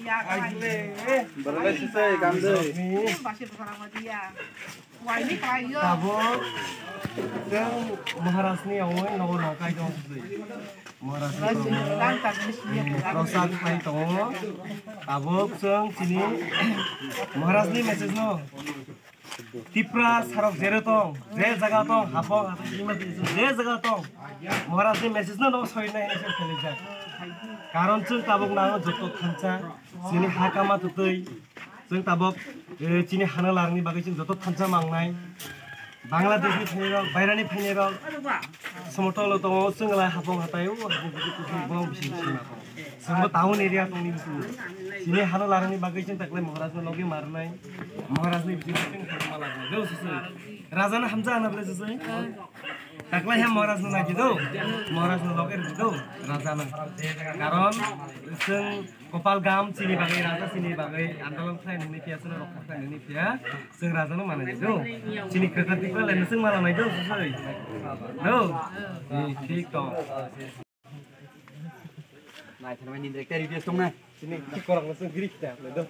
Berapa sih kamu? Masih bersama dia. Wah ini kayu. Tabok, yang Maharasni awalnya nawa nakai dong sih. Maharasni proses kai dong. Tabok seng sini Maharasni message no. Tipra sarok zero tong, zero jaga tong, hapong zero jaga tong. Maharasni message no soy na ini sih Karon जों tabok nang joto thancha sini hakama tutui जों tabok sini hana larni bagai जों joto thancha mangnai Bangladeshni phainirok bairani phainirok somotolo tongo जोंलाय hapong hatayo hapong bong bisi sima जोंबो town area तंनि Vishu sini hana larni bagai जों takle महाराजनो लगे मारनाय महाराजनि बिसि जों हामा लागनाय दो ससै राजाना हामजा आनाब्ले ससै Taklah yang moras nu lagi tuh, moras nu loker gitu, rasanya. Karon, seng kopal gam sini bagai rasa sini bagai andalan saya ini pia seni rokok saya ini pia, seng rasanya mana itu, sini kereta tipe lain seng malam itu sesuai, tuh, ini toh. Nah, teman ini direktur review song nah, Sini korang langsung kiri kita, tuh.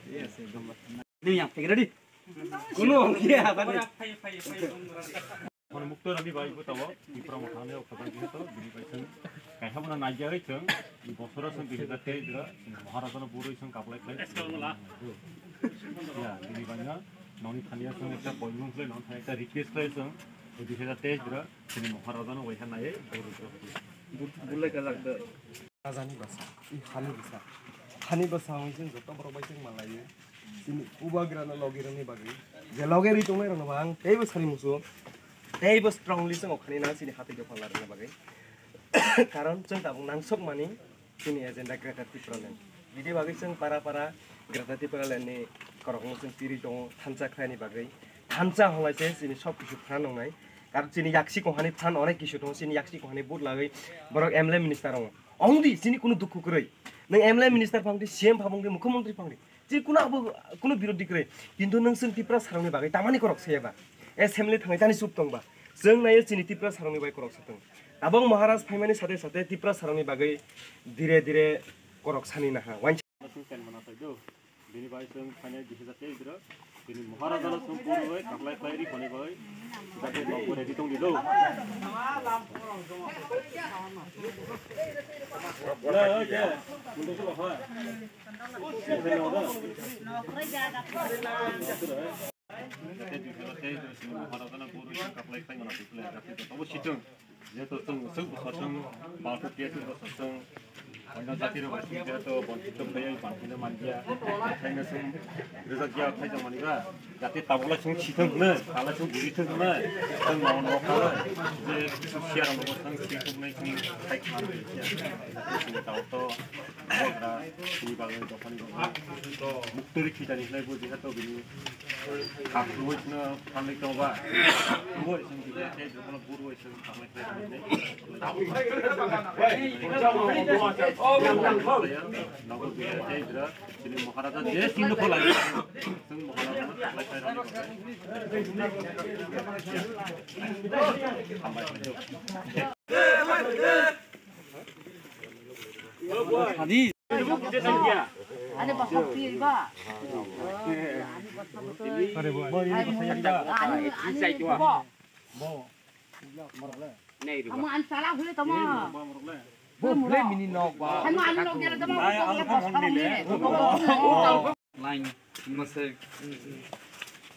Yes, ini yang pikir tadi. Kuno, iya apa nih? Kalau mukto nabi bayi itu tahu, di pramukhane oktober itu, bini bayi kayak apa najar itu, di bosora sen bini date itu, Maharashtra buru itu kaplek lagi. Ya, bini banyak, noni thania sen itu poinung lagi, non thania itu request lagi sen, di bini date itu, sini Maharashtra wajah naik, buru itu. Bulai kalak deh. Razani basa, hani basa mungkin jodoh berubah sih Malaya. Sini ubah gerana logerani bagi, ya loger itu mereka bang, tapi besar musuh. Tapi strongly sing okhani na sini hati jopang larna bagai. Karon जों tabung nangsok mani sini agenda kereta Tipra len. Jadi bagai जों para kereta Tipra len ni korong जों tiri dong thancha khaini bagai. Thancha holai se sini sob kisu phan nongnai. Kar sini yaksi kohani phan onek kisu dong sini yaksi kohani bud lagai borok MLA minister ong. Ongdi sini kuno dukhu krei. Nang MLA minister phangdi CM phangdi mukhyamantri phangdi. Ji kuno birodhi krei. Kintu nang जों Tipra sarangni bagai tamani korok seyaba. Assembly थांनाय जानि सुब दंबा जों नायो सिनि Tipra sarangनि bye करक सतों आबं महाराज फाइमानि साथे साथे Tipra sarangनि बागै धीरे धीरे करक सानि नाहा wine Kan mana tahu, bini bayi sen hanya di sini saja itu, bini Maharashtra sempurna bayi, kaplek lagi koni bayi, tapi mampu ready tong dulu. Ya, oke, untuk tu apa? Maharashtra buru itu kaplek lagi mana tu, tapi tu tahu situng, dia tu sung batu dia tu sung. Anda jati ro basi dia to bonito play pantina manja kaina sung rezagya khai jamani ba jati tabla sung chithang na kala sung burithang na sung maun ro kala je share ro sung chitung nai sung khai kham ya sung taw to ra ni bagai dokani to muktori khitani nai bo jiha to bini kap ro na phanai to ba bo sung ji te jokon buru sung phanai to Nago biar saya itu, jadi Maharashtra dia sindu pola, sung Maharashtra Ada pasal tiba. Kamu ansalah boleh tamu. Boleh mini nok ba. Kamu anu nok dia tamu. Lain masuk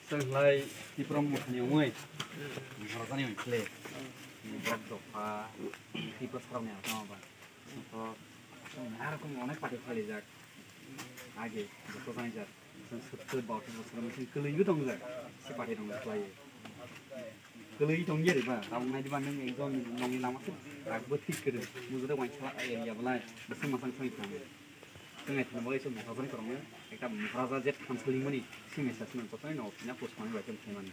selai di promosi umai. Maharashtra ni play. Ni berdoa di prospernya tamu ba. So, ada kau mana pakai kali jak. Age, betul saja. Sesuatu baut prosper mungkin kelihut dong jak. Si pakai dong play. Kelihut dong jadi ba. Tahu nanti banding exam nongi lama sih. Aku betik kerja. Musuh wajib salah ya belai. Bersama masang sang itu. Tengah tengah boleh semua pasang korangnya. Kita Maharashtra jet kanseling mani. Si mesej nang pasang no. Punya post mani macam mana.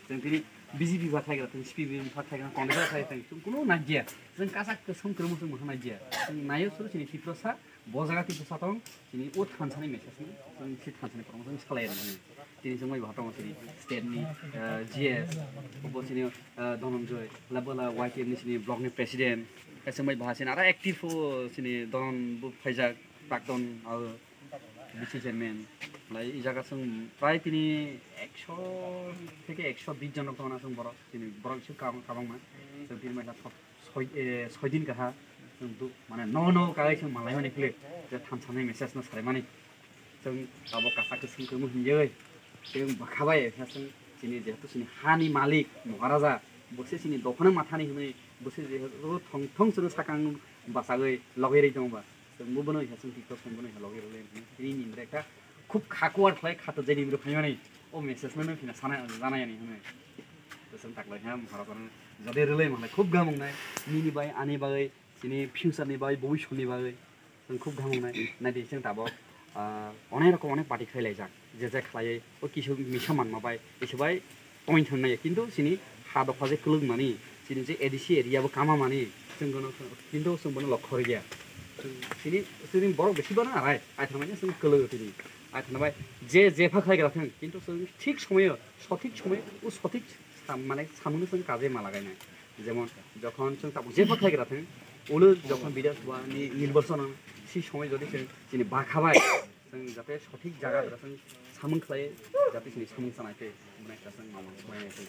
Jadi busy juga thay kerana speed busy thay kerana konser thay thay. Kuno najia. Jadi kasak kesum kerumuh semua najia. Nayo suruh sini Tipra sa. Bozaga Tipra sa tong. Sini ut kansani mesej ni. Sini sit kansani korang. Sini sekolah ni. Sini semua ibu hatong sini. State ni GS. Kemudian sini Donald Joy. Level YTM ni sini blog ni presiden. Semua bahasa ni. Ada aktif sini Donald Pajak. Pakton BC chairman লাই এই জায়গা जों প্রায় তিনি 100 থেকে 120 জনক দङ जों बर তিনি बर কিছু কাবাংমা जों তিনি মাইলা 6 दिन কাহা जों माने न कागै जों मालाय माने फैले जे थामसानै मेसेज न सारे माने जों गाबो कासाखौ सोंखो मुहियै जों बाखाबाय जों दिनै जेहेतु जोंनि हानि मालिक महाराजा बसे जोंनि दखना माथानि होनै बसे जेहेतु थं थं जों साकां बासागै लगेरै दंबा जों मुबनो जों टिकटक संबनो लगेरै दिनै निमरेखा खूब खाकुवार खाय खातो जेनि रुफाय माने ओ मेसेज न फिना साना जानायनि होनै जों ताकलाय हा महाराजा जदे रलै माने खूब गामंनाय मिनि बाय आनि बागै दिनै फिउचारनि बागै भबिष्यतनि बागै जों खूब गामंनाय नायदि जों दाबो अनेक रकम अनेक पार्टी खायलाय जाक जे जे खालायै ओ किसु मिसा मानमाबाय एसेबाय पइन्ट होननाय खिन्थु सिनि हा दफा जे कलुंनानै सिनि जे एडिसि एरियाबो कामा माने जों गनो खिन्थु जों बनो लक्ष्य गैया सिनि जोंनि बर' बेसेबां आराय आइ थांनानै जों कलो दिनै आइ थांबाय जे जेफा खायग्राथों खिन्थु जों ठीक समय सঠিक समय ও সঠিক মানে সামনে जों কাজে মালা গায়नाय যেমন যখন जों তাবো जेफा खायग्राथों ওলো যখন বিধানসভাनि নির্বাচন সি সময় যদি जों दिनै बाखाबाय जों जाहाथे सঠিक जायगा जों सामोन खालायो जाहाथे जोंनि सामोन जानायखौ बुंनायखौ जों मावनो बायनायखौ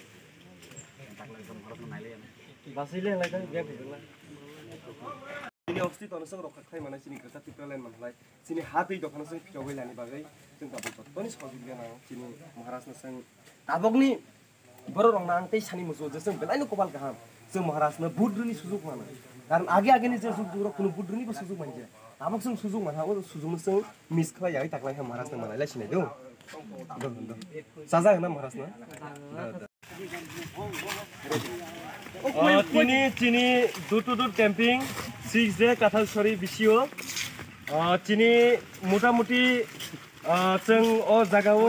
दाख्लै जों भारतनो नायलाय बासैले लायदों बे बुंला दिनै अक्सि तनसं रखाखाय माने सिनि गोसा टिप्रालाइन मानलाय सिनि हातै दखनसं फिटावै लानि बागै जों गाबो तत्तनि सहजिया ना सिनि महाराजनो जों दाबगनि बर' रंना आंतै सानि मोसो जे जों बेलायनो कबाल गाहाम जों महाराजनो बुद्रुनि सुजुग मानो कारण आगे आगेनि जे जुग जुग कुनु बुद्रुनिबो सुजुग मानजे दाबक जों सुजुग मानहा ओ सुजुगनो जों मिस खालाय ताकलाय महाराजनो मालायलाय सिनाय दो साजा होना महाराजनो चिनी दूर कैंपिंग 6 डे काथालसरी बिसियो चिनी मोटामुटी जों ओ जगाव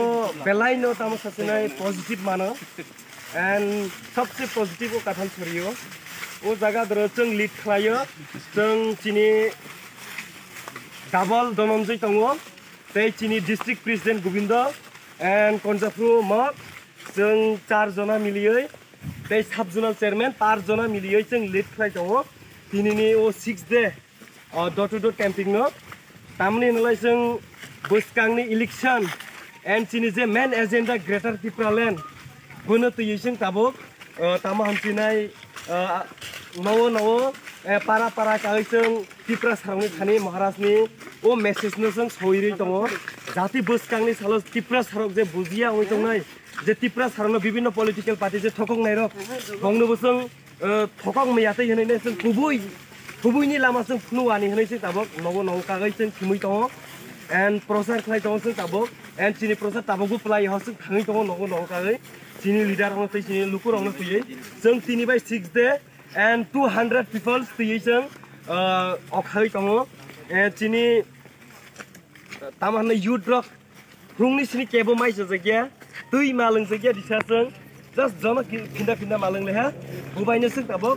बेलायनो तामो सासेनाय पॉजिटिव मानो एंड सबसे पॉजिटिव ओ काथालसरियो ओ जगह दर जों लीड खालायो जों चिनी डाबल दनंजय दङो ते चिनी डिस्ट्रिक्ट प्रेसिडेंट गोविंद एंड कनजाफ्रु मत जों 4 जना मिलियै ते सब जोनल चेयरमैन 5 जना मिलियै जों लीड खालाय दङ दिनैनि ओ 6 day door to door camping नो तामनि नलाय जों बोसकांनि इलेक्शन एंड चिनी जे main agenda greater Tipraland बोनो तैयै जों ताबो तामा हामसिनाय नवो पारा पारा कागै जों टिप्रा सारंनि थानि महाराजनि ओ मेसेजनो जों सौयरै दङ जाति बोसकांनि सालो टिप्रा सारक जे बुजिया ओइ दंनाय जे टिप्रा सारनो विभिन्न पॉलिटिकल पार्टी जे थकं नायरो गंनोबो जों थकं मैयातै होनैने जों गुबुयनि लामा जों फुनुवानि होनै जों ताबक नवो कागै जों थिमै दङ एंड प्रचार खालाय दङ जों ताबक एंड चिनि प्रचार ताबकबो प्लाय हस थाङै दङ नवो कागै चिनि लिडार हनो फै चिनि लुकुर हनो फैयै जों 3 by 6 डे एंड 200 पीपल्स फैयै जों अखायै दङ एंड चिनि तामाने युथ रक फुंनि सिनि केबो माइ जगया दै मालंग जगया दिसाजों जस्ट जमा फिन्दा मालंग लेहा बुबायनो जों ताबक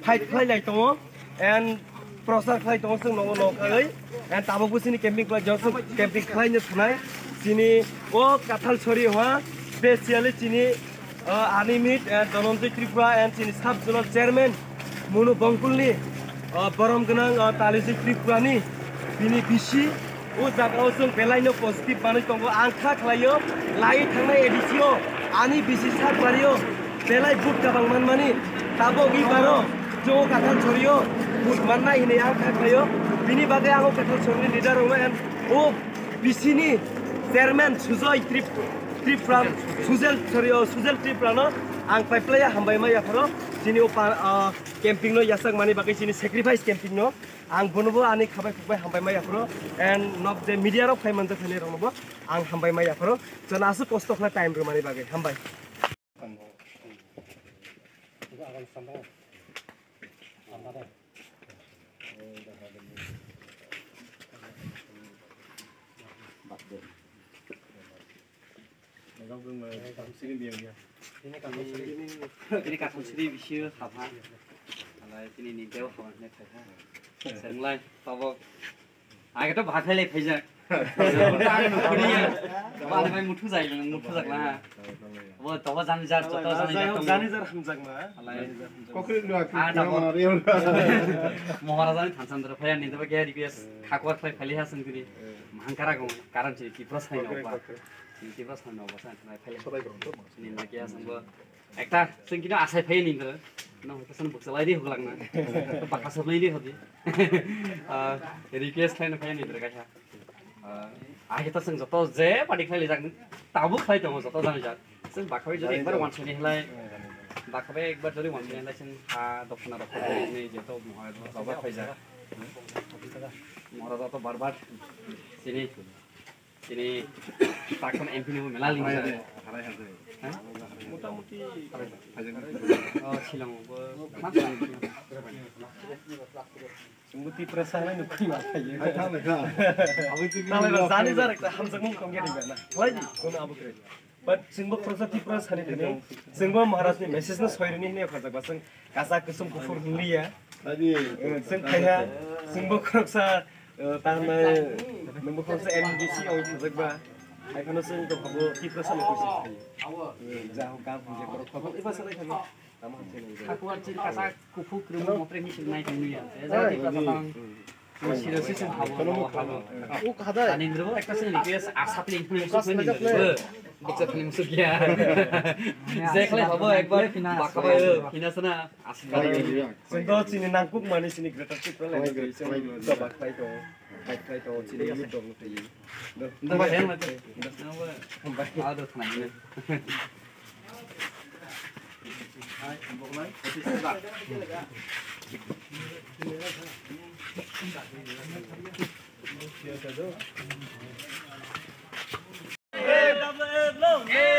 फाइट खालाय दङ एंड प्रचार खालाय दङ जों नवो कागै एंड ताबकबो सिनि कैंपिंग खालाय जों कैंपिंग खालायनो थानाय चिनि ओ काथालसरी हा specially Chini आनिमित and दनंजय Tripura and चिनि सब जोनल चेयरमैन मनु बंकुलनि बरम गनां तालिजि त्रिपुरानि बिनि बिसि ओ जागाव जों बेलायनो पजिटिव माने दङ आंखा खालायो लाई थांनाय एडिसियो आनि बिसि सारबारियो बेलाय बुट गाबां मानमानि ताबगि बारो जो काथालसरियो बुट माननाय हिनै आंखा खालायो बिनि बागै आं काथालसरिनि लिडार हनो एंड ओ बिसिनि चेयरमैन सुजय त्रिपुरा सुजल त्रिपुरानो आं पाइपलाया हामबाय मा याफरो चिनि कैंपिंग नो यासक माने बागै चिनि सैक्रिफाइस कैंपिंग नो आं बनोबो आनि खाबाय फुबाय हामबाय मा याफरो एंड नब जे मीडिया रो फाइमान जे फैनाय रनोबो आं हामबाय मा याफरो जनासो कष्ट खालाय टाइम रो माने बागै हामबाय ini kathalsiri bisu haba alai ini ni dew hawan ne thaiha senglai tabok age to bhathai lai phaija Bạn phải một thứ giày là một thứ giặc là vừa tao dàn dàn cho tao জানি যার হামজাক মা महाराजानि थानसान्द्र फैया नि तबे गेरि base खाकवार फै फैलिहा संगरि मांकारा गौ कारण चाहिँ तिप्रा छैन बा तिप्रा छैन बा साथमा फैले सबै गर्नु निन्द्र के संग एकटा जों किन आसाय फै निन्द्र न होसन बुक्सलाइदि होग्लांना बाका सबैले होदि रिक्वेस्ट छैन फै निन्द्र गाछा आगे त जों जतो जे पार्टी फैले जागन ताबु फै दङ जतो जानि जा जों बाखाबै जदि एकबार वानसनि हलाय बाखाबै एकबार जदि वानसनि हलाय जों हा दखना नै जेतो महाराज बाबा फैजा महाराज त बार-बार सिनी ताकन एमपी नि मेला लिन्छ हाराय हाजो मोटामुटी शिलंबो जोंबो तिप्रा सानाय नुखै मा थायो अब जानि जार एकटा हामजक मुं कम गेरि बेना लाइदि कोन अब करे बट जोंबो खरसा तिप्रा सानि दिनै जोंबो महाराजनि मेसेज न सयरनि ने खरजाबा जों गासा गोसोम गुफुर हुलिया जों फाया जोंबो खरसा तारना नोंबो खरसा एमडीसी आव खरजाबा आइखनो जों दखबो तिप्रा सानि खरसा जाहो गाम जे कर खबर एबा सालाय थागोन खाकुवार चिन कासा कुफु क्रम मप्रे मिसिन नाय नुया जा तिप्रा तां सिरोसि जों हाबो ओ खादा निन्द्रबो एकटा जों रिक्वेस्ट आसापले इनफ्लुएन्स निन्द्रबो बच्चा फिल्म सुकिया जेखले हबो एकबार बाखाबो फिनासना आसिका जों त चिनि नांकुक माने चिनि ग्रेटर तिप्रा लाइन जों दबा खाइ दं खाइ दं चिनि लुट दं थैयो दबा हेन माते दसनाबो आदो थानायनो हाय बगलाय फटिसबा long